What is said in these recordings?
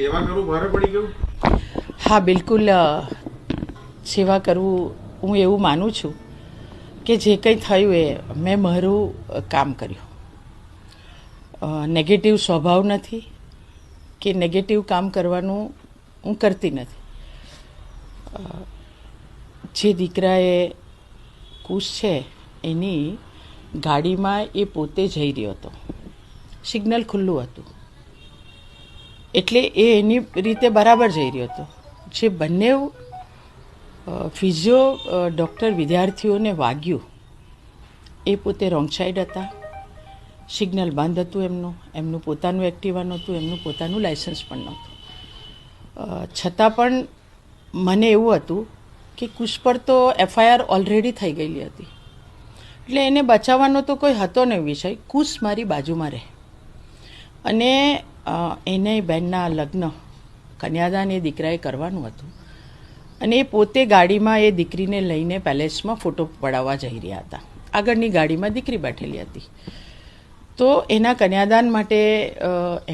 સેવા કરવું ભારે પડી ગયું? હા, બિલકુલ સેવા કરવું હું એવું માનું છું કે જે કંઈ થયું એ મેં મારું કામ કર્યું. નેગેટિવ સ્વભાવ નથી કે નેગેટિવ કામ કરવાનું હું કરતી નથી. જે દીકરાએ કુશ છે એની ગાડીમાં એ પોતે જઈ રહ્યો હતો, સિગ્નલ ખુલ્લું હતું એટલે એ એની રીતે બરાબર જઈ રહ્યો હતો. જે બંને ફિઝિયો ડૉક્ટર વિદ્યાર્થીઓને વાગ્યું એ પોતે રોંગ સાઈડ હતા, સિગ્નલ બંધ હતું, એમનું પોતાનું એક્ટિવા નહોતું, એમનું પોતાનું લાઇસન્સ પણ નહોતું. છતાં પણ મને એવું હતું કે કુશ પર તો FIR ઓલરેડી થઈ ગયેલી હતી એટલે એને બચાવવાનો તો કોઈ હતો નહીં વિષય. કુશ મારી બાજુમાં રહે અને એને બહેનના લગ્ન કન્યાદાન એ દીકરાએ કરવાનું હતું અને એ પોતે ગાડીમાં એ દીકરીને લઈને પેલેસમાં ફોટો પડાવવા જઈ રહ્યા હતા. આગળની ગાડીમાં દીકરી બેઠેલી હતી. તો એના કન્યાદાન માટે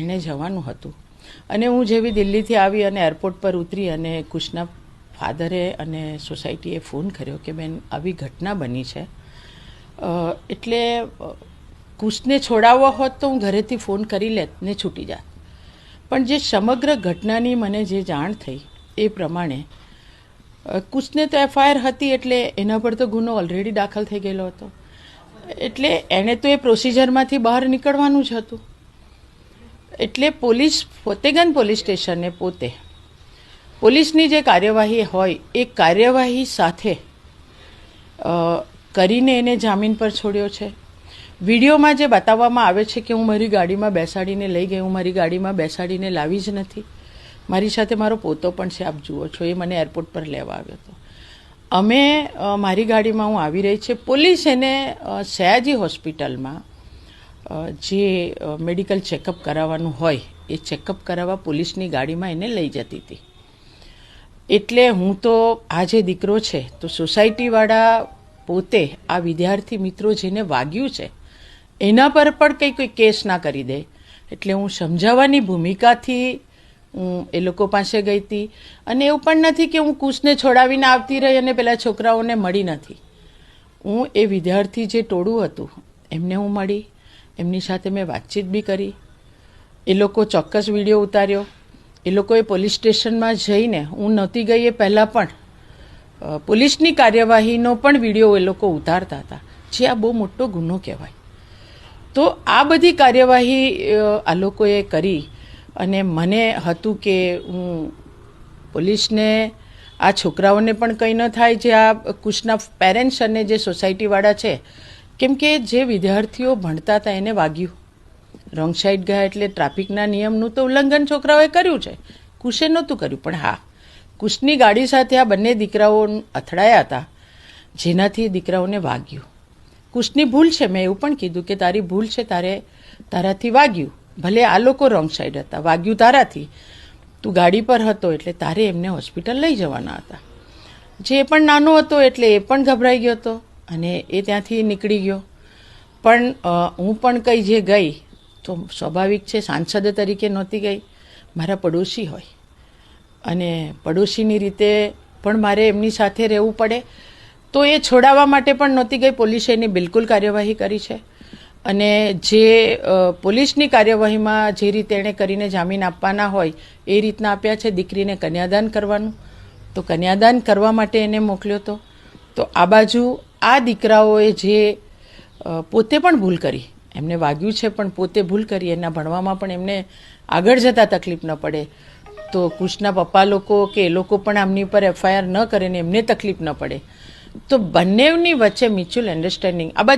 એણે જવાનું હતું અને હું જેવી દિલ્હીથી આવી અને એરપોર્ટ પર ઉતરી અને કુશના ફાધરે અને સોસાયટીએ ફોન કર્યો કે બેન આવી ઘટના બની છે, એટલે કુશને છોડાવવો હોત તો હું ઘરેથી ફોન કરી લેત ને છૂટી જાત. પણ જે સમગ્ર ઘટનાની મને જે જાણ થઈ એ પ્રમાણે કુશને તો FIR હતી એટલે એના પર તો ગુનો ઓલરેડી દાખલ થઈ ગયેલો હતો એટલે એણે તો એ પ્રોસિજરમાંથી બહાર નીકળવાનું જ હતું. એટલે પોલીસ ફતેગંજ પોલીસ સ્ટેશને પોતે પોલીસની જે કાર્યવાહી હોય એ કાર્યવાહી સાથે કરીને એને જામીન પર છોડ્યો છે. વિડીયોમાં જે બતાવવામાં આવે છે કે હું મારી ગાડીમાં બેસાડીને લઈ ગઈ, હું મારી ગાડીમાં બેસાડીને લાવી જ નથી. મારી સાથે મારો પોતો પણ છે, આપ જુઓ છો, એ મને એરપોર્ટ પર લેવા આવ્યો હતો. અમે મારી ગાડીમાં હું આવી રહી છે, પોલીસ એને સયાજી હોસ્પિટલમાં જે મેડિકલ ચેકઅપ કરાવવાનું હોય એ ચેકઅપ કરાવવા પોલીસની ગાડીમાં એને લઈ જતી હતી. એટલે હું તો આ જે દીકરો છે તો સોસાયટીવાળા પોતે આ વિદ્યાર્થી મિત્રો જેને વાગ્યું છે એના પર પણ કોઈ કેસ ના કરી દે એટલે હું સમજાવવાની ભૂમિકાથી હું એ લોકો પાસે ગઈ હતી. અને એવું પણ નથી કે હું કુશને છોડાવીને આવતી રહી અને પેલા છોકરાઓને મળી નથી. હું એ વિદ્યાર્થી જે ટોળું હતું એમને હું મળી, એમની સાથે મેં વાતચીત બી કરી. એ લોકો ચોક્કસ વિડીયો ઉતાર્યો. એ લોકોએ પોલીસ સ્ટેશનમાં જઈને હું નહોતી ગઈ એ પહેલાં પણ પોલીસની કાર્યવાહીનો પણ વિડીયો એ લોકો ઉતારતા હતા, જે આ બહુ મોટો ગુનો કહેવાય. તો આ બધી કાર્યવાહી આ લોકોએ કરી અને મને હતું કે હું પોલીસને આ છોકરાઓને પણ કંઈ ન થાય, જે આ કુશના પેરેન્ટ્સ અને જે સોસાયટીવાળા છે, કેમ કે જે વિદ્યાર્થીઓ ભણતા હતા એને વાગ્યું, રોંગ સાઈડ ગયા એટલે ટ્રાફિકના નિયમનું તો ઉલ્લંઘન છોકરાઓએ કર્યું છે, કુશે નહોતું કર્યું. પણ હા, કુશની ગાડી સાથે આ બંને દીકરાઓ અથડાયા હતા જેનાથી દીકરાઓને વાગ્યું. કુશની ભૂલ છે, મેં એવું પણ કીધું કે તારી ભૂલ છે, તારાથી વાગ્યું, ભલે આ લોકો રોંગ સાઈડ હતા, વાગ્યું તારાથી, તું ગાડી પર હતો એટલે તારે એમને હોસ્પિટલ લઈ જવાના હતા. જે પણ નાનો હતો એટલે એ પણ ગભરાઈ ગયો હતો અને એ ત્યાંથી નીકળી ગયો. પણ હું પણ કંઈ જે ગઈ તો સ્વાભાવિક છે, સાંસદ તરીકે નહોતી ગઈ, મારા પડોશી હોય અને પડોશીની રીતે પણ મારે એમની સાથે રહેવું પડે, તો એ છોડાવવા માટે પણ નહોતી ગઈ. પોલીસે એની બિલકુલ કાર્યવાહી કરી છે અને જે પોલીસની કાર્યવાહીમાં જે રીતે એણે કરીને જામીન આપવાના હોય એ રીતના આપ્યા છે. દીકરીને કન્યાદાન કરવાનું, તો કન્યાદાન કરવા માટે એને મોકલ્યો હતો. તો આ બાજુ આ દીકરાઓએ જે પોતે પણ ભૂલ કરી, એમને વાગ્યું છે પણ પોતે ભૂલ કરી, એના ભણવામાં પણ એમને આગળ જતાં તકલીફ ન પડે, તો કુશના પપ્પા લોકો કે એ લોકો પણ આમની ઉપર FIR ન કરે ને એમને તકલીફ ન પડે, તો બંનેની વચ્ચે મ્યુચ્યુઅલ અન્ડરસ્ટેન્ડિંગ આ બાજુ